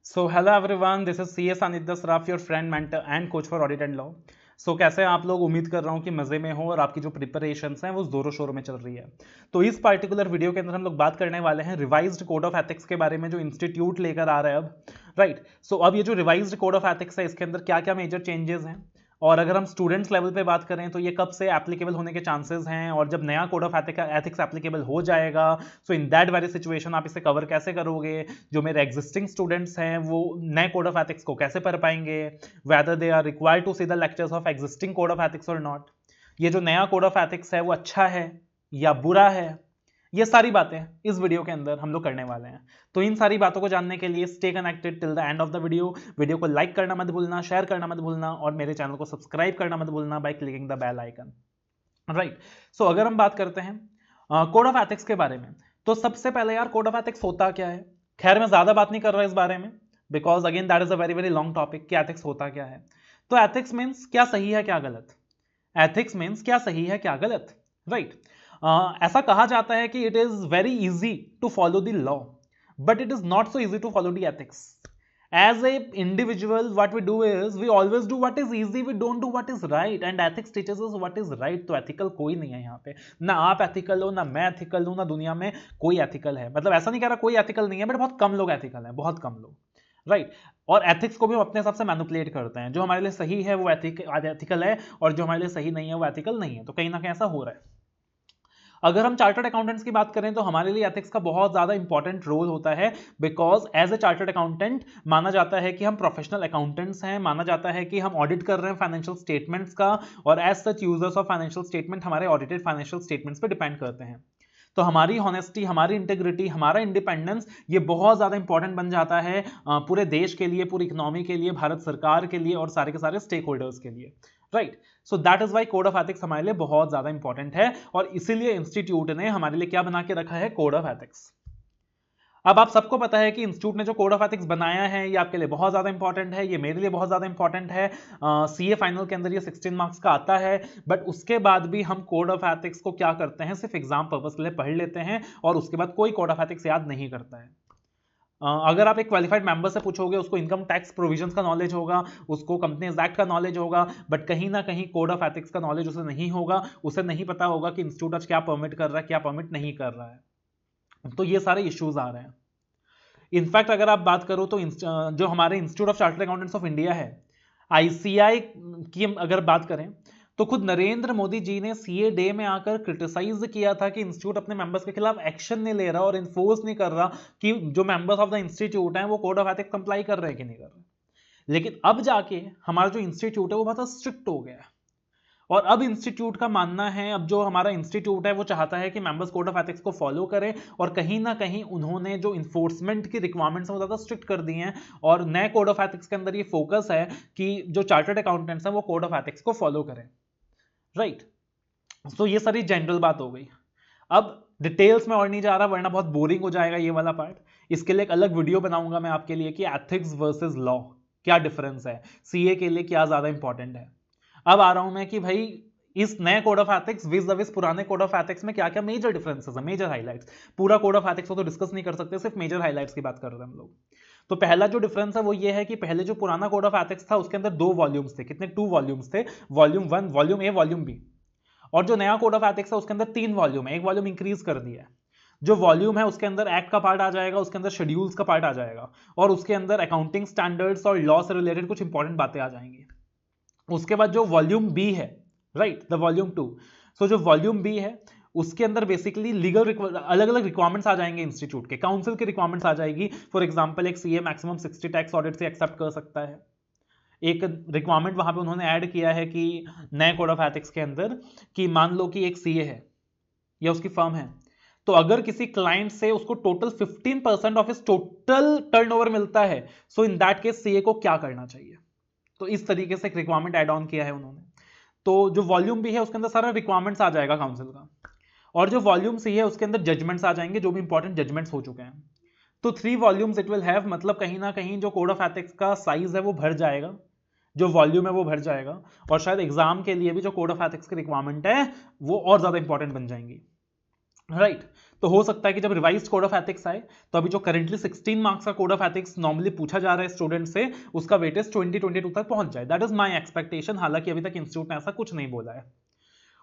So hello everyone, this is C S Anidya Saraf, your friend mentor and coach for audit and law. So कैसे हैं आप लोग? उम्मीद कर रहा हूं कि मजे में हो और आपकी जो प्रिपरेशंस हैं वो जोरों शोरों में चल रही है। तो इस पार्टिकुलर वीडियो के अंदर हम लोग बात करने वाले हैं रिवाइज्ड कोड ऑफ एथिक्स के बारे में, जो इंस्टीट्यूट लेकर आ रहा है अब। राइट। सो अब ये जो रिवाइज्ड कोड ऑफ एथिक्स है, इसके अंदर क्या क्या मेजर चेंजेस हैं, और अगर हम स्टूडेंट्स लेवल पे बात करें तो ये कब से एप्लीकेबल होने के चांसेस हैं, और जब नया कोड ऑफ एथिक्स एप्लीकेबल हो जाएगा, सो इन दैट वेरी सिचुएशन आप इसे कवर कैसे करोगे, जो मेरे एग्जिस्टिंग स्टूडेंट्स हैं वो नए कोड ऑफ एथिक्स को कैसे पढ़ पाएंगे, whether they are required to see the lectures of existing code of ethics और नॉट, ये जो नया कोड ऑफ एथिक्स है वो अच्छा है या बुरा है, ये सारी बातें इस वीडियो के अंदर हम लोग करने वाले हैं। तो इन सारी बातों को जानने के लिए stay connected till the end of the video को लाइक करना मत भूलना, शेयर करना मत भूलना, और मेरे चैनल को सब्सक्राइब करना मत भूलना by clicking the bell icon. Right. So अगर हम बात करते हैं कोड ऑफ एथिक्स के बारे में, तो सबसे पहले यार कोड ऑफ एथिक्स होता क्या है। खैर मैं ज्यादा बात नहीं कर रहा इस बारे में, because again that is a very very long topic कि एथिक्स होता क्या है। तो एथिक्स मीन्स क्या सही है क्या गलत। एथिक्स मीन्स क्या सही है क्या गलत। राइट। ऐसा कहा जाता है कि it is very easy to follow the law, but it is not so easy to follow the ethics. As a individual, what we do is we always do what is easy, we don't do what is right, and ethics teaches us what is right. तो ethical कोई नहीं है यहाँ पे, ना आप ethical हो, ना मैं ethical हूँ, ना दुनिया में कोई ethical है। मतलब ऐसा नहीं कह रहा कोई ethical नहीं है, बट बहुत कम लोग ethical हैं, बहुत कम लोग। राइट। और एथिक्स को भी हम अपने हिसाब से मैनिपुलेट करते हैं, जो हमारे लिए सही है वो एथिकल है, और जो हमारे लिए सही नहीं है वो एथिकल नहीं है। तो कहीं ना कहीं ऐसा हो रहा है। अगर हम चार्टर्ड अकाउंटेंट्स की बात करें तो हमारे लिए एथिक्स का बहुत ज्यादा इंपॉर्टेंट रोल होता है, because as a chartered accountant माना जाता है कि हम प्रोफेशनल अकाउंटेंट्स हैं, माना जाता है कि हम ऑडिट कर रहे हैं फाइनेंशियल स्टेटमेंट्स का, और as such users of financial statement हमारे ऑडिटेड फाइनेंशियल स्टेटमेंट्स पे डिपेंड करते हैं। तो हमारी हॉनेस्टी, हमारी इंटीग्रिटी, हमारा इंडिपेंडेंस, ये बहुत ज्यादा इंपॉर्टेंट बन जाता है पूरे देश के लिए, पूरी इकोनॉमी के लिए, भारत सरकार के लिए, और सारे के सारे स्टेक होल्डर्स के लिए। Right. So that is why code of ethics हमारे लिए बहुत ज्यादा इंपॉर्टेंट है, और इसीलिए इंस्टीट्यूट ने हमारे लिए क्या बना के रखा है, कोड ऑफ एथिक्स। अब आप सबको पता है कि इंस्टीट्यूट ने जो कोड ऑफ एथिक्स बनाया है ये आपके लिए बहुत ज्यादा इंपॉर्टेंट है, ये मेरे लिए बहुत ज्यादा इंपॉर्टेंट है। सीए फाइनल के अंदर ये 16 मार्क्स का आता है, बट उसके बाद भी हम कोड ऑफ एथिक्स को क्या करते हैं, सिर्फ एग्जाम पर्पस के लिए पढ़ लेते हैं, और उसके बाद कोई कोड ऑफ एथिक्स याद नहीं करता है। अगर आप एक क्वालिफाइड मेंबर से पूछोगे, उसको इनकम टैक्स प्रोविजंस का नॉलेज होगा, उसको कंपनीज एक्ट का नॉलेज होगा, बट कहीं ना कहीं कोड ऑफ एथिक्स का नॉलेज उसे नहीं होगा, उसे नहीं पता होगा कि इंस्टीट्यूट आज क्या परमिट कर रहा है, क्या परमिट नहीं कर रहा है। तो ये सारे इश्यूज आ रहे हैं। इनफैक्ट अगर आप बात करो तो जो हमारे institute of chartered accountants of India है, आईसीआई की अगर बात करें, तो खुद नरेंद्र मोदी जी ने सीए डे में आकर क्रिटिसाइज किया था कि इंस्टीट्यूट अपने मेंबर्स के खिलाफ एक्शन नहीं ले रहा और इन्फोर्स नहीं कर रहा कि जो मेंबर्स ऑफ द इंस्टीट्यूट हैं वो कोड ऑफ एथिक्स कंप्लाई कर रहे हैं कि नहीं कर रहे। लेकिन अब जाके हमारा जो इंस्टीट्यूट है वो बहुत स्ट्रिक्ट हो गया है, और अब इंस्टीट्यूट का मानना है, अब जो हमारा इंस्टीट्यूट है वो चाहता है कि मेंबर्स कोड ऑफ एथिक्स को फॉलो करें, और कहीं ना कहीं उन्होंने जो इन्फोर्समेंट की रिक्वायरमेंट्स हैं वो ज़्यादा स्ट्रिक्ट कर दी हैं। और नए कोड ऑफ एथिक्स के अंदर ये फोकस है कि जो चार्टर्ड अकाउंटेंट्स हैं वो कोड ऑफ एथिक्स को फॉलो करें। राइट। तो ये सारी जनरल बात हो गई। अब डिटेल्स में और नहीं जा रहा, वरना बहुत बोरिंग हो जाएगा ये वाला पार्ट। इसके लिए एक अलग वीडियो बनाऊंगा मैं आपके लिए कि एथिक्स वर्सेस लॉ क्या डिफरेंस है, सीए के लिए क्या ज्यादा इंपॉर्टेंट है। अब आ रहा हूं मैं कि भाई इस नए कोड ऑफ एथिक्स विज पुराने कोड ऑफ एथिक्स में क्या क्या मेजर डिफरेंसेस है, मेजर हाइलाइट्स। पूरा कोड ऑफ एथिक्स को तो डिस्कस नहीं कर सकते, सिर्फ मेजर हाइलाइट्स की बात कर रहे हैं हम लोग। तो पहला जो डिफरेंस है वो ये है कि पहले जो पुराना कोड ऑफ एथिक्स था उसके अंदर 2 वॉल्यूम्स थे। कितने? 2 वॉल्यूम्स थे, वॉल्यूम 1, वॉल्यूम ए, वॉल्यूम बी। और जो नया कोड ऑफ एथिक्स है उसके अंदर 3 वॉल्यूम है, एक वॉल्यूम इंक्रीज कर दिया है। जो वॉल्यूम है उसके अंदर एक्ट का पार्ट आ जाएगा, उसके अंदर शेड्यूल्स का पार्ट आ जाएगा, और उसके अंदर अकाउंटिंग स्टैंडर्ड्स और लॉ से रिलेटेड कुछ इंपॉर्टेंट बातें आ जाएंगी। उसके बाद जो वॉल्यूम बी है, राइट, द वॉल्यूम 2। सो जो वॉल्यूम बी है उसके अंदर बेसिकली लीगल अलग अलग रिक्वायरमेंट्स आ जाएंगे इंस्टीट्यूट के, काउंसिल की रिक्वायरमेंट्स आ जाएगी। फॉर एग्जांपल एक सीए मैक्सिमम 60 टैक्स ऑडिट से एक्सेप्ट कर सकता है। एक रिक्वायरमेंट वहां पे उन्होंने ऐड किया है कि नए कोड ऑफ एथिक्स के अंदर, कि मान लो कि एक सीए है या उसकी फर्म है, तो अगर किसी क्लाइंट से उसको टोटल 15% ऑफ इस टोटल टर्नओवर मिलता है, सो इन दैट केस सीए को क्या करना चाहिए। तो इस तरीके से एक रिक्वायरमेंट ऐड ऑन किया है उन्होंने। तो जो वॉल्यूम बी है उसके अंदर सारा रिक्वायरमेंट्स आ जाएगा काउंसिल का, और जो वॉल्यूम सी है उसके अंदर जजमेंट्स आ जाएंगे, जो भी इंपॉर्टेंट जजमेंट्स हो चुके हैं। तो 3 वॉल्यूम्स इट विल हैव, मतलब कहीं ना कहीं जो कोड ऑफ एथिक्स का साइज है वो भर जाएगा, जो वॉल्यूम है वो भर जाएगा, और शायद एग्जाम के लिए भी जो कोड ऑफ एथिक्स की रिक्वायरमेंट है वो और ज्यादा इंपॉर्टेंट बन जाएंगी। राइट। तो हो सकता है कि जब रिवाइज्ड कोड ऑफ एथिक्स आए तो अभी जो करंटली 16 मार्क्स का कोड ऑफ एथिक्स नॉर्मली पूछा जा रहा है स्टूडेंट से, उसका वेटेज 2022 तक पहुंच जाए। That is my expectation. हालांकि अभी तक इंस्टीट्यूट ने ऐसा कुछ नहीं बोला है।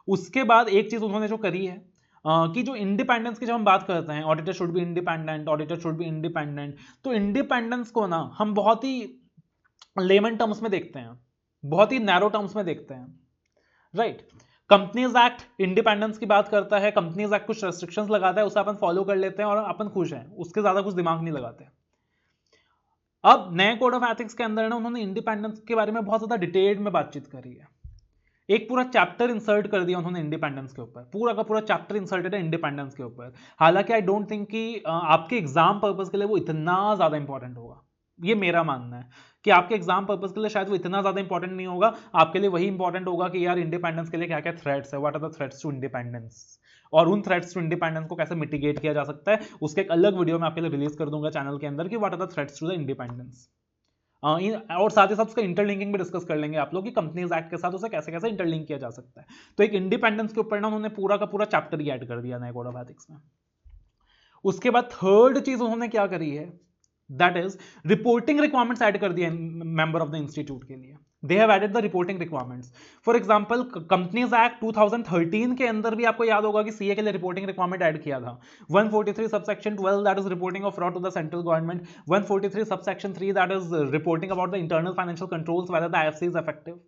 उसके बाद एक चीज उन्होंने जो करी है कि जो इंडिपेंडेंस की जब हम बात करते हैं, auditor should be independent, auditor should be independent, तो इंडिपेंडेंस को ना हम बहुत ही लेमन टर्म्स में देखते हैं, बहुत ही नैरो टर्म्स में देखते हैं, राइट। कंपनीज एक्ट इंडिपेंडेंस की बात करता है, कंपनीज एक्ट कुछ रेस्ट्रिक्शंस लगाता है, उसे अपन फॉलो कर लेते हैं और अपन खुश हैं, उसके ज्यादा कुछ दिमाग नहीं लगाते। अब नए कोड ऑफ एथिक्स के अंदर ना उन्होंने इंडिपेंडेंस के बारे में बहुत ज्यादा डिटेल में बातचीत करी है। एक पूरा चैप्टर इंसर्ट कर दिया उन्होंने इंडिपेंडेंस के ऊपर, पूरा का पूरा चैप्टर इंसर्टेड है इंडिपेंडेंस के ऊपर। हालांकि आई डोंट थिंक कि आपके एग्जाम पर्पस के लिए वो इतना ज्यादा इंपॉर्टेंट होगा, ये मेरा मानना है कि आपके एग्जाम पर्पस के लिए शायद वो इतना ज्यादा इंपॉर्टेंट नहीं होगा। आपके लिए वही इंपॉर्टेंट होगा कि यार इंडिपेंडेंस के लिए क्या क्या थ्रेट्स है, what are the threats to independence, और उन थ्रेट्स टू इंडिपेंडेंस को कैसे मिटिगेट किया जा सकता है। उसके एक अलग वीडियो में आपके लिए रिलीज कर दूंगा चैनल के अंदर कि what are the threats to the independence. और साथ ही साथ उसका इंटरलिंकिंग भी डिस्कस कर लेंगे आप लोग कि कंपनीज एक्ट के साथ उसे कैसे कैसे इंटरलिंक किया जा सकता है। तो एक इंडिपेंडेंस के ऊपर ना उन्होंने पूरा का पूरा चैप्टर ही ऐड कर दिया नए कोड ऑफ एथिक्स में। उसके बाद थर्ड चीज उन्होंने क्या करी है, that is reporting requirements add कर दिया मेंबर ऑफ द इंस्टीट्यूट के लिए। They have added the reporting requirements. For example companies act 2013 के अंदर भी आपको याद होगा कि सीए के लिए रिपोर्टिंग रिक्वायरमेंट ऐड किया था। 143 subsection 12 that is reporting of fraud to the central government, 143 subsection 3 that is reporting about the internal financial controls whether the IFC is effective.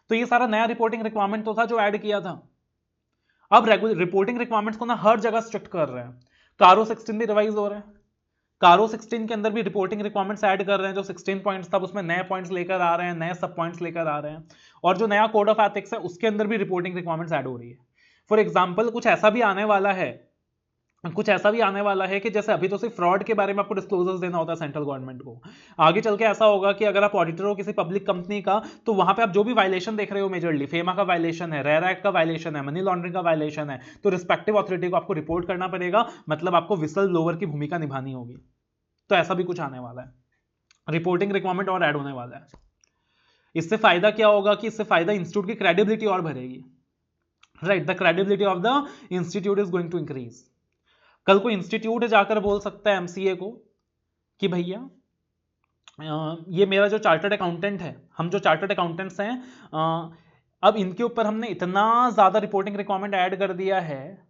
तो ये सारा नया रिपोर्टिंग रिक्वायरमेंट तो था जो ऐड किया था। अब रिपोर्टिंग रिक्वायरमेंट्स को ना हर जगह स्ट्रिक्ट कर रहे हैं। कारो 16 भी रिवाइज हो रहे हैं, कारो 16 के अंदर भी रिपोर्टिंग रिक्वायरमेंट्स ऐड कर रहे हैं। जो 16 पॉइंट्स था उसमें नए पॉइंट्स लेकर आ रहे हैं, नए सब पॉइंट्स लेकर आ रहे हैं। और जो नया कोड ऑफ एथिक्स है उसके अंदर भी रिपोर्टिंग रिक्वायरमेंट्स ऐड हो रही है। फॉर एग्जांपल कुछ ऐसा भी आने वाला है कि जैसे अभी तो सिर्फ फ्रॉड के बारे में आपको डिस्क्लोजर्स देना होता है सेंट्रल गवर्नमेंट को, आगे चल के ऐसा होगा कि अगर आप ऑडिटर हो किसी पब्लिक कंपनी का, तो वहां पे आप जो भी वायलेशन देख रहे हो, मेजरली फेमा का वायलेशन है, रेरा एक्ट का वायलेशन है, मनी लॉन्ड्रिंग का वायलेशन है, तो रिस्पेक्टिव अथॉरिटी को आपको रिपोर्ट करना पड़ेगा। मतलब आपको विसल ब्लोअर की भूमिका निभानी होगी। तो ऐसा भी कुछ आने वाला है, रिपोर्टिंग रिक्वायरमेंट और ऐड होने वाला है। इससे फायदा क्या होगा कि इससे फायदा इंस्टीट्यूट की क्रेडिबिलिटी और बढ़ेगी, right. The credibility of the institute is going to increase. कल को इंस्टीट्यूट जाकर बोल सकता है एमसीए को कि भैया ये मेरा जो चार्टर्ड अकाउंटेंट है, हम जो चार्टर्ड अकाउंटेंट्स हैं, अब इनके ऊपर हमने इतना ज्यादा रिपोर्टिंग रिक्वायरमेंट ऐड कर दिया है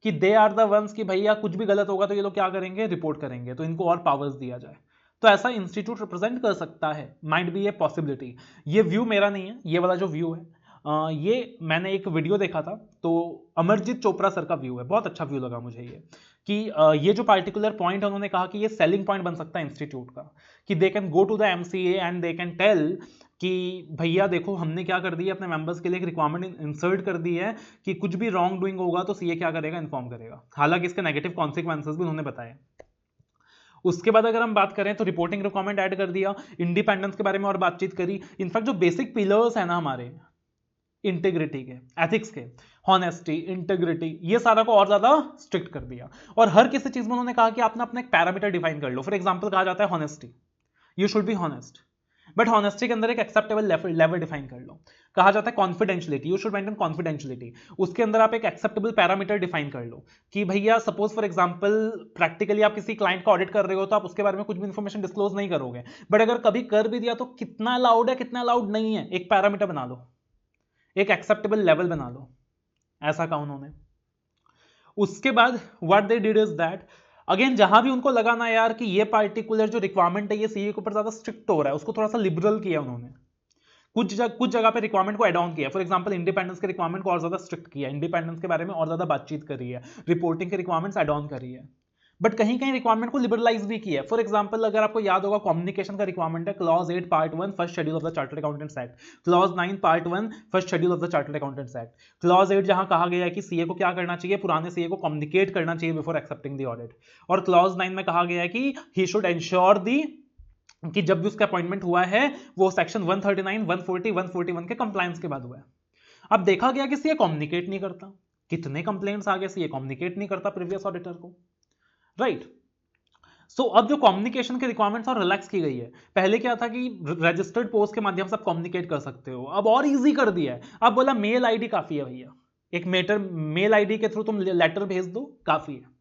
कि दे आर द वंस कि भैया कुछ भी गलत होगा तो ये लोग क्या करेंगे, रिपोर्ट करेंगे, तो इनको और पावर्स दिया जाए। तो ऐसा इंस्टीट्यूट रिप्रेजेंट कर सकता है, माइट बी ए पॉसिबिलिटी। ये व्यू मेरा नहीं है, ये वाला जो व्यू है ये मैंने एक वीडियो देखा था, तो अमरजीत चोपड़ा सर का व्यू है, बहुत अच्छा व्यू लगा मुझे ये कि ये जो पार्टिकुलर पॉइंट है उन्होंने कहा कि ये सेलिंग पॉइंट बन सकता है इंस्टीट्यूट का, कि they can go to the MCA and they can tell कि भैया देखो हमने क्या कर दिया, अपने मेंबर्स के लिए एक रिक्वायरमेंट इंसर्ट कर दी है कि कुछ भी रॉन्ग डूइंग होगा तो सीए क्या करेगा, इन्फॉर्म करेगा। हालांकि इसके नेगेटिव कॉन्सिक्वेंसेस भी उन्होंने बताए। उसके बाद अगर हम बात करें तो रिपोर्टिंग रिक्वायरमेंट ऐड कर दिया, इंडिपेंडेंस के बारे में और बातचीत करी। इनफैक्ट जो बेसिक पिलर्स है ना हमारे इंटीग्रिटी के, एथिक्स के, हॉनेस्टी, इंटीग्रिटी, ये सारा को और ज्यादा स्ट्रिक्ट कर दिया। और हर किसी चीज में उन्होंने कहा कि आप ना अपना एक पैरामीटर डिफाइन कर लो। फॉर एग्जांपल कहा जाता है honesty, you should be honest, but honesty के अंदर एक एक्सेप्टेबल लेवल डिफाइन कर लो। कहा जाता है confidentiality, you should maintain confidentiality, उसके अंदर आप एक एक्सेप्टेबल पैरामीटर डिफाइन कर लो कि भैया सपोज फॉर एग्जांपल प्रैक्टिकली आप किसी क्लाइंट को ऑडिट कर रहे हो तो आप उसके बारे में कुछ भी इंफॉर्मेशन डिस्क्लोज नहीं करोगे, बट अगर कभी कर भी दिया तो कितना अलाउड है कितना अलाउड नहीं है, एक पैरामीटर बना लो, एक एक्सेप्टेबल लेवल बना लो। ऐसा कहा उन्होंने। उसके बाद what they did is that, again जहां भी उनको लगा ना यार कि ये पार्टिकुलर जो रिक्वायरमेंट है ये सीए के ऊपर ज्यादा स्ट्रिक्ट हो रहा है, उसको थोड़ा सा लिबरल किया उन्होंने। कुछ जगह पे रिक्वायरमेंट को एड ऑन किया। फॉर एग्जांपल इंडिपेंडेंस के रिक्वायरमेंट को और ज्यादा स्ट्रिक्ट किया, इंडिपेंडेंस के बारे में और ज्यादा बातचीत करी है, रिपोर्टिंग के रिक्वायरमेंट्स एड ऑन करी है, बट कहीं कहीं रिक्वायरमेंट को लिबरलाइज भी किया है। फॉर एग्जांपल अगर आपको याद होगा कम्युनिकेशन का रिक्वायरमेंट है, clause 8 part 1 first schedule of the chartered accountants act, clause 9 part 1 first schedule of the chartered accountants act. Clause 8 जहां कहा गया है कि सीए को क्या करना चाहिए, पुराने सीए को कम्युनिकेट करना चाहिए बिफोर एक्सेप्टिंग द ऑडिट, और क्लॉज 9 में कहा गया है कि ही शुड एंश्योर दी कि जब भी उसका अपॉइंटमेंट हुआ है वो सेक्शन 139, 140, 141 के कंप्लायंस के बाद हुआ है। अब देखा गया कि सीए कम्युनिकेट नहीं करता, कितने कंप्लेंट्स आ गए, सीए कम्युनिकेट नहीं करता प्रीवियस ऑडिटर को, राइट। सो अब जो कम्युनिकेशन के रिक्वायरमेंट्स और रिलैक्स की गई है। पहले क्या था कि रजिस्टर्ड पोस्ट के माध्यम से आप कम्युनिकेट कर सकते हो, अब और इजी कर दिया है। अब बोला मेल आईडी काफी है भैया, एक मेल आईडी के थ्रू तुम लेटर भेज दो, काफी है।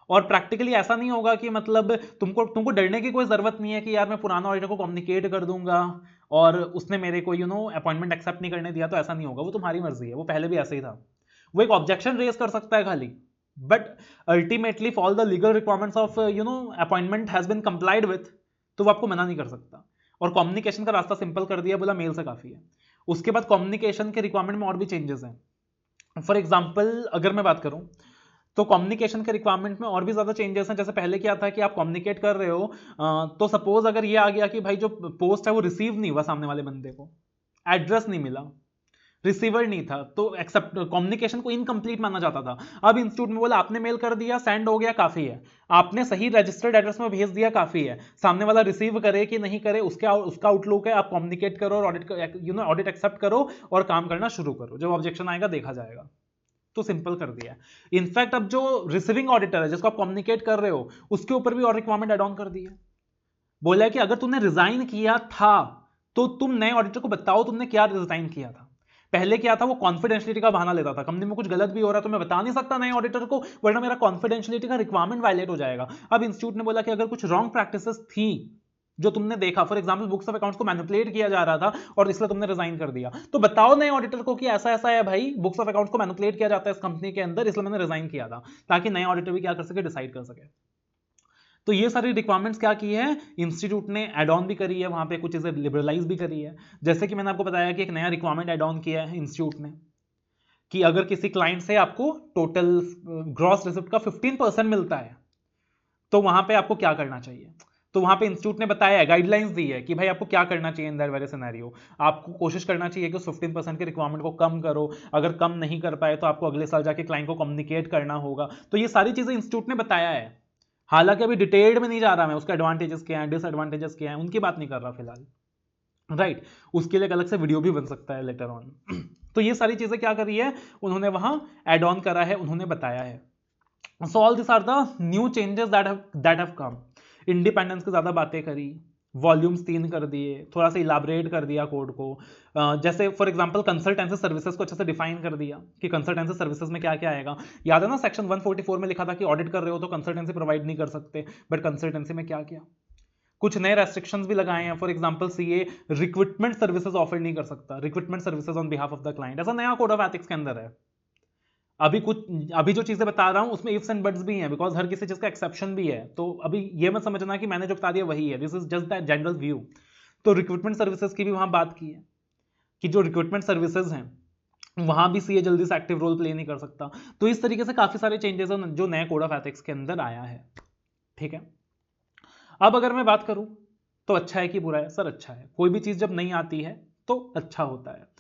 और प्रैक्टिकली ऐसा नहीं होगा कि मतलब तुमको डरने की कोई जरूरत नहीं है कि यार मैं पुराना ऑडिटर को कम्युनिकेट कर दूंगा और उसने मेरे को अपॉइंटमेंट एक्सेप्ट नहीं करने दिया, तो ऐसा नहीं होगा। वो तुम्हारी मर्जी है, वो पहले भी ऐसे ही था। वो एक ऑब्जेक्शन रेज कर सकता है खाली, but ultimately fall the legal requirements of appointment has been complied with, तो वो आपको मना नहीं कर सकता। और कम्युनिकेशन का रास्ता सिंपल कर दिया, बोला मेल से काफी है। उसके बाद कम्युनिकेशन के रिक्वायरमेंट में और भी चेंजेस हैं। फॉर एग्जाम्पल अगर मैं बात करूं तो कम्युनिकेशन के रिक्वायरमेंट में और भी ज्यादा चेंजेस हैं। जैसे पहले क्या था कि आप कम्युनिकेट कर रहे हो, तो सपोज अगर ये आ गया कि भाई जो पोस्ट है वो रिसीव नहीं हुआ, सामने वाले बंदे को एड्रेस नहीं मिला, रिसीवर नहीं था, तो एक्सेप्ट कम्युनिकेशन को इनकम्प्लीट माना जाता था। अब इंस्टीट्यूट में बोला आपने मेल कर दिया, सेंड हो गया, काफी है। आपने सही रजिस्टर्ड एड्रेस में भेज दिया, काफी है। सामने वाला रिसीव करे कि नहीं करे उसका आउटलुक है। आप कम्युनिकेट करो और ऑडिट एक्सेप्ट करो और काम करना शुरू करो। जब ऑब्जेक्शन आएगा देखा जाएगा। तो सिंपल कर दिया। इनफैक्ट अब जो रिसीविंग ऑडिटर है जिसको आप कम्युनिकेट कर रहे हो, उसके ऊपर भी और रिक्वायरमेंट एड ऑन कर दी है। बोला है कि अगर तुमने रिजाइन किया था तो तुम नए ऑडिटर को बताओ तुमने क्या रिजाइन किया था। पहले क्या था, वो कॉन्फिडेंशियलिटी का बहाना लेता था, कंपनी में कुछ गलत भी हो रहा है तो मैं बता नहीं सकता नए ऑडिटर को, वरना मेरा कॉन्फिडेंशियलिटी का रिक्वायरमेंट वायलेट हो जाएगा। अब इंस्टीट्यूट ने बोला कि अगर कुछ रॉन्ग प्रैक्टिसेस थी जो तुमने देखा, for example books of accounts को मैनिपुलेट किया जा रहा था और इसलिए तुमने रिजाइन कर दिया, तो बताओ नए ऑडिटर को कि ऐसा ऐसा है भाई, बुक्स ऑफ अकाउंट्स को मैनिपुलेट किया जाता है इस कंपनी के अंदर, इसलिए मैंने रिजाइन किया था, ताकि नए ऑडिटर भी क्या कर सके, डिसाइड कर सके। तो ये सारी रिक्वायरमेंट्स क्या की है इंस्टीट्यूट ने, एड ऑन भी करी है, वहां पे कुछ चीजें लिबरलाइज भी करी है। जैसे कि मैंने आपको बताया कि एक नया रिक्वायरमेंट एड ऑन किया है इंस्टीट्यूट ने कि अगर किसी क्लाइंट से आपको टोटल ग्रॉस रिसिप्ट का 15% मिलता है तो वहां पे आपको क्या करना चाहिए। तो वहां पे इंस्टीट्यूट ने बताया है, गाइडलाइंस दी है कि भाई आपको क्या करना चाहिए इन दैट वेरी सिनेरियो। आपको कोशिश करना चाहिए कि उस 15% के रिक्वायरमेंट को कम करो। अगर कम नहीं कर पाए तो आपको अगले साल जाके क्लाइंट को कम्युनिकेट करना होगा। तो ये सारी चीजें इंस्टीट्यूट ने बताया है। हालांकि अभी डिटेल्ड में नहीं जा रहा मैं, उसके एडवांटेजेस क्या है, डिसएडवांटेजेस क्या है, उनकी बात नहीं कर रहा फिलहाल, राइट। उसके लिए एक अलग से वीडियो भी बन सकता है लेटर ऑन। तो ये सारी चीजें क्या करी है उन्होंने वहां एड ऑन करा है, उन्होंने बताया है। So all this are the new changes that have come. Independence की ज्यादा बातें करी, वॉल्यूम्स 3 कर दिए, थोड़ा सा इलाबरेट कर दिया कोड को। जैसे फॉर एग्जांपल कंसल्टेंसी सर्विसेज को अच्छे से डिफाइन कर दिया कि कंसल्टेंसी सर्विसेज में क्या क्या आएगा। याद है ना सेक्शन 144 में लिखा था कि ऑडिट कर रहे हो तो कंसल्टेंसी प्रोवाइड नहीं कर सकते, बट कंसल्टेंसी में क्या क्या कुछ नए रेस्ट्रिक्शंस भी लगाए हैं। For example CA recruitment services offer नहीं कर सकता, recruitment services on behalf of the client, ऐसा नया कोड ऑफ एथिक्स के अंदर है। अभी जो चीजें बता रहा हूं उसमें इफ्स एंड बट्स भी हैं, बिकॉज हर किसी चीज का एक्सेप्शन भी है। तो अभी ये मत समझना कि मैंने जो बता दिया वही है, this is just the general view. तो रिक्रूटमेंट सर्विसेज की भी वहां बात की है कि जो रिक्रूटमेंट सर्विसेज हैं वहां भी सीए जल्दी से एक्टिव रोल प्ले नहीं कर सकता। तो इस तरीके से काफी सारे चेंजेस हैं जो नए कोड ऑफ एथिक्स के अंदर आया है, ठीक है। अब अगर मैं बात करूं तो अच्छा है कि बुरा है, सर अच्छा है। कोई भी चीज जब नहीं आती है तो अच्छा होता है।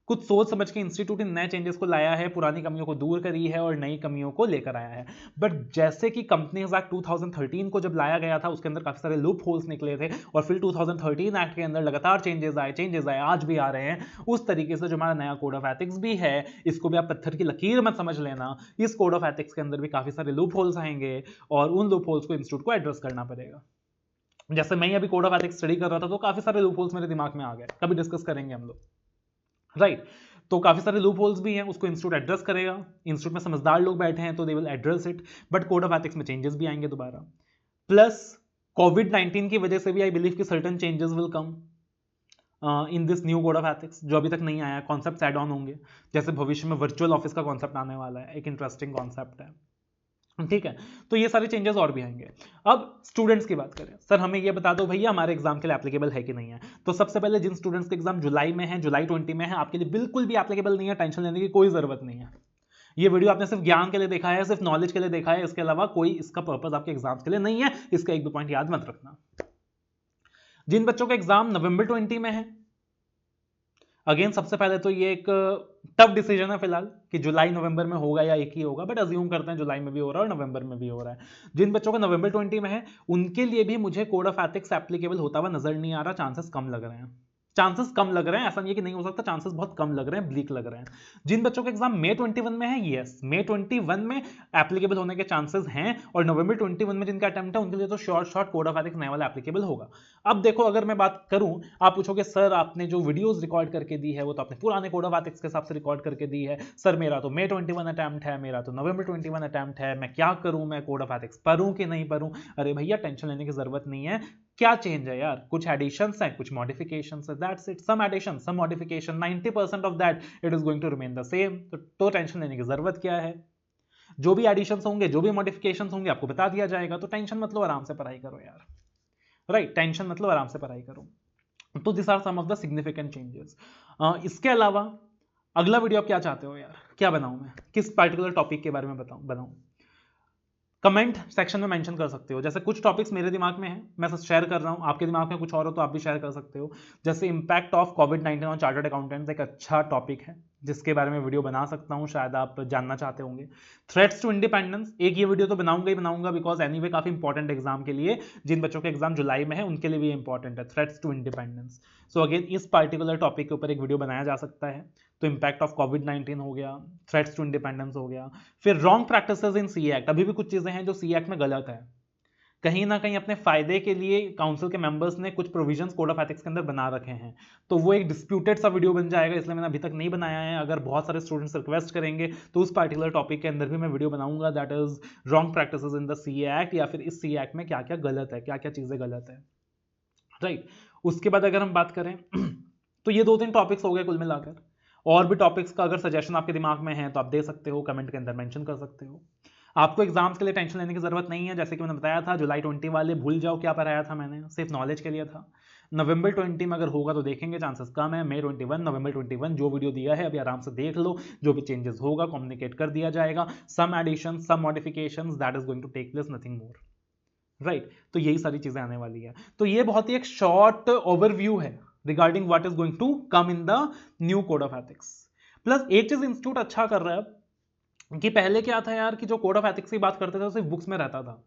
कुछ सोच समझ के इंस्टीट्यूट इन नए चेंजेस को लाया है, पुरानी कमियों को दूर करी है और नई कमियों को लेकर आया है। बट जैसे कि कंपनीज एक्ट 2013 को जब लाया गया था उसके अंदर काफी सारे लूप होल्स निकले थे, और फिर 2013 एक्ट के अंदर लगातार चेंजेस आए, आज भी आ रहे हैं। उस तरीके से जो हमारा नया कोड ऑफ एथिक्स भी है, इसको भी आप पत्थर की लकीर मत समझ लेना। इस कोड ऑफ एथिक्स के अंदर भी काफी सारे लूप होल्स आएंगे और उन लूप होल्स को इंस्टीट्यूट को एड्रेस करना पड़ेगा। जैसे मैं अभी कोड ऑफ एथिक्स स्टडी कर रहा था तो काफी सारे लूप होल्स मेरे दिमाग में आ गए, कभी डिस्कस करेंगे हम लोग, राइट। तो काफी सारे लूप होल्स भी हैं, उसको इंस्टीट्यूट एड्रेस करेगा। इंस्टीट्यूट में समझदार लोग बैठे हैं तो they will address it, but code of ethics में चेंजेस भी आएंगे दोबारा। प्लस कोविड-19 की वजह से भी आई बिलीव कि certain changes will come in this new code of ethics, जो अभी तक नहीं आया। कॉन्सेप्ट ऐड ऑन होंगे, जैसे भविष्य में वर्चुअल ऑफिस का कॉन्सेप्ट आने वाला है, एक इंटरेस्टिंग कॉन्सेप्ट है, ठीक है। तो ये सारे चेंजेस और भी आएंगे। अब स्टूडेंट्स की बात करें, सर हमें ये बता दो भैया हमारे एग्जाम के लिए एप्लीकेबल है कि नहीं है। तो सबसे पहले जिन स्टूडेंट्स के एग्जाम जुलाई में है, जुलाई 20 में है, आपके लिए बिल्कुल भी एप्लीकेबल नहीं है, टेंशन लेने की कोई जरूरत नहीं है। ये वीडियो आपने सिर्फ ज्ञान के लिए देखा है, सिर्फ नॉलेज के लिए देखा है, इसके अलावा कोई इसका पर्पस आपके एग्जाम्स के लिए नहीं है। इसका एक दो पॉइंट याद मत रखना। जिन बच्चों का एग्जाम नवंबर 20 में है, अगेन सबसे पहले तो ये एक टफ डिसीजन है फिलहाल कि जुलाई नवंबर में होगा या एक ही होगा, बट अज्यूम करते हैं जुलाई में भी हो रहा है और नवंबर में भी हो रहा है। जिन बच्चों का नवंबर 20 में है उनके लिए भी मुझे कोड ऑफ एथिक्स एप्लीकेबल होता हुआ नजर नहीं आ रहा, चांसेस कम लग रहे हैं, चांसेस कम लग रहे हैं, ऐसा नहीं है कि नहीं हो सकता, चांसेस बहुत कम लग रहे हैं, ब्लीक लग रहे हैं। जिन बच्चों के एग्जाम मई 21 में है, यस मई 21 में एप्लीकेबल होने के चांसेस हैं, और नवंबर 21 में जिनका अटेम्प्ट है उनके लिए तो शॉर्ट कोड ऑफ एथिक्स नया वाला एप्लीकेबल होगा। अब देखो, अगर मैं बात करूं, आप पूछोगे सर आपने जो वीडियोस रिकॉर्ड करके दी है वो तो आपने पुराने कोड ऑफ एथिक्स के हिसाब से रिकॉर्ड करके दी है। सर मेरा तो मई 21 अटेम्प्ट है, मेरा तो नवंबर 21 अटेम्प्ट है, मैं क्या करूं, मैं कोड ऑफ एथिक्स पढूं कि नहीं पढूं? अरे भैया टेंशन लेने की जरूरत नहीं है। क्या चेंज है यार? कुछ एडिशंस हैं, कुछ मॉडिफिकेशंस है, that's it. Some addition, some modification, 90% of that it is going to remain the same. तो टेंशन लेने की जरूरत क्या है? जो भी एडिशंस होंगे, जो भी मॉडिफिकेशंस होंगे, आपको बता दिया जाएगा। तो टेंशन मतलब आराम से पढ़ाई करो यार, राइट? टेंशन मतलब आराम से पढ़ाई करो। तो this are some of the significant changes. इसके अलावा अगला वीडियो आप क्या चाहते हो यार? क्या बनाऊं मैं? किस पर्टिकुलर टॉपिक के बारे में बनाऊं? कमेंट सेक्शन में मेंशन कर सकते हो। जैसे कुछ टॉपिक्स मेरे दिमाग में हैं, मैं शेयर कर रहा हूं, आपके दिमाग में कुछ और हो तो आप भी शेयर कर सकते हो। जैसे impact of covid on chartered accountants एक अच्छा टॉपिक है जिसके बारे में वीडियो बना सकता हूं, शायद आप जानना चाहते होंगे। थ्रेट्स टू इंडिपेंडेंस, एक ये वीडियो तो बनाऊंगा ही बनाऊंगा, बिकॉज एनीवे काफी इंपॉर्टेंट एग्जाम के लिए, जिन बच्चों के एग्जाम जुलाई में है उनके लिए भी इंपॉर्टेंट है, threats to independence. So again इस पर्टिकुलर टॉपिक के ऊपर एक वीडियो बनाया जा सकता है। तो इंपैक्ट ऑफ कोविड-19 हो गया, थ्रेट्स टू इंडिपेंडेंस हो गया, फिर wrong practices in C act. अभी भी कुछ चीजें हैं जो सी एक्ट में गलत है, कहीं ना कहीं अपने फायदे के लिए काउंसिल के मेंबर्स ने कुछ प्रोविजंस कोड ऑफ एथिक्स के अंदर बना रखे हैं। तो वो एक डिस्प्यूटेड सा वीडियो बन जाएगा, इसलिए मैंने अभी तक नहीं बनाया है। अगर बहुत सारे स्टूडेंट्स रिक्वेस्ट करेंगे तो उस पर्टिकुलर टॉपिक के अंदर भी मैं वीडियो बनाऊंगा, that is wrong practices in the C act, या फिर इस सी एक्ट में क्या क्या गलत है, क्या क्या चीजें गलत है, राइट? उसके बाद अगर हम बात करें तो ये 2-3 टॉपिक्स हो गए कुल मिलाकर। और भी टॉपिक्स का अगर सजेशन आपके दिमाग में है तो आप दे सकते हो, कमेंट के अंदर मेंशन कर सकते हो। आपको एग्जाम्स के लिए टेंशन लेने की जरूरत नहीं है, जैसे कि मैंने बताया था जुलाई 20 वाले भूल जाओ क्या पढ़ाया था मैंने, सिर्फ नॉलेज के लिए था। नवंबर 20 में अगर होगा तो देखेंगे, चांसेस कम है। मई 21, नवंबर 21 जो वीडियो दिया है अभी आराम से देख लो, जो भी चेंजेस होगा कम्युनिकेट कर दिया जाएगा। Some addition, some modifications, that is going to take place, nothing more, right? तो यही सारी चीजें आने वाली है। तो ये बहुत ही एक शॉर्ट ओवरव्यू है regarding what is going to come in the new code of ethics. Plus एक चीज इंस्टीट्यूट अच्छा कर रहा है कि पहले क्या था यार कि जो कोड ऑफ एथिक्स की बात करते थे सिर्फ बुक्स में रहता था,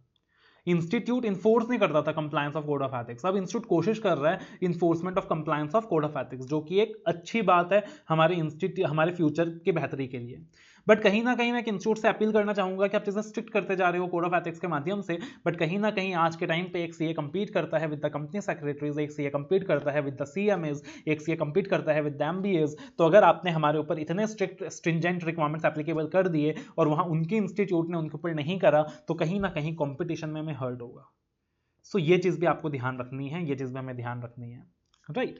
इंस्टीट्यूट इन्फोर्स नहीं करता था compliance of code of ethics. अब इंस्टीट्यूट कोशिश कर रहा है enforcement of compliance of code of ethics, जो कि एक अच्छी बात है हमारे इंस्टीट्यूट, हमारे फ्यूचर की बेहतरी के लिए। बट कहीं ना कहीं मैं एक इंस्टीट्यूट से अपील करना चाहूंगा कि आप चीजें स्ट्रिक्ट करते जा रहे हो कोड ऑफ एथिक्स के माध्यम से, बट कहीं ना कहीं आज के टाइम पे एक सीए कंपीट करता है विद द कंपनी सेक्रेटरीज, एक सीए कंपीट करता है विद द सीएमएज, एक सीए कंपीट करता है विद द एमबीएज। तो अगर आपने हमारे ऊपर इतने स्ट्रिक्ट स्ट्रिंजेंट रिक्वायरमेंट्स एप्लीकेबल कर दिए और वहां उनके इंस्टीट्यूट ने उनके ऊपर नहीं करा, तो कहीं ना कहीं कॉम्पिटिशन में हमें हर्ट होगा। सो ये चीज भी आपको ध्यान रखनी है, ये चीज भी हमें ध्यान रखनी है, right?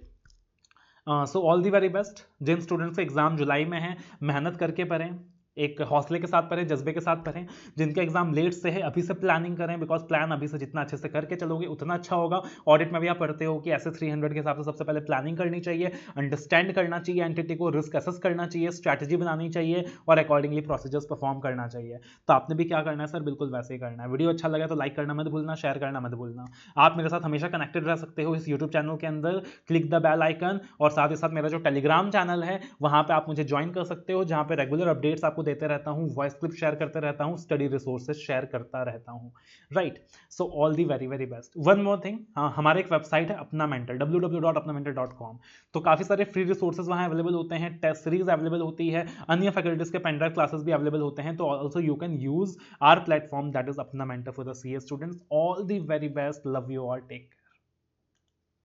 So all the very best. जिन स्टूडेंट्स के एग्जाम जुलाई में है, मेहनत करके पढ़ें, एक हौसले के साथ पढ़ें, जज्बे के साथ पढ़ें। जिनका एग्जाम लेट से है अभी से प्लानिंग करें, बिकॉज प्लान अभी से जितना अच्छे से करके चलोगे उतना अच्छा होगा। ऑडिट में भी आप पढ़ते हो कि ऐसे 300 के हिसाब से सबसे पहले प्लानिंग करनी चाहिए, अंडरस्टैंड करना चाहिए एंटिटी को, रिस्क असेस करना चाहिए, स्ट्रैटेजी बनानी चाहिए और अकॉर्डिंगली प्रोसीजर्स परफॉर्म करना चाहिए। तो आपने भी क्या करना है सर? बिल्कुल वैसे ही करना है। वीडियो अच्छा लगा तो लाइक करना मत भूलना, शेयर करना मत भूलना। आप मेरे साथ हमेशा कनेक्टेड रह सकते हो इस यूट्यूब चैनल के अंदर, क्लिक द बेल आइकन, और साथ ही साथ मेरा जो टेलीग्राम चैनल है वहां पे आप मुझे ज्वाइन कर सकते हो, जहां पे रेगुलर अपडेट्स आपको देते रहता हूं, वॉइस क्लिप शेयर करते रहता हूं, स्टडी रिसोर्सेज शेयर करता रहता हूं, right? So all the very very best. One more thing, हमारे एक वेबसाइट है अपना मेंटर, www.apnamentor.com। तो काफी सारे फ्री रिसोर्सेज वहां अवेलेबल होते हैं, टेस्ट सीरीज अवेलेबल होती है, अन्य फैकल्टीज के पेन ड्राइव क्लासेस भी अवेलेबल होते हैं। तो also you can use our platform, that is अपना mentor for the CA students. All the very best, love you all, take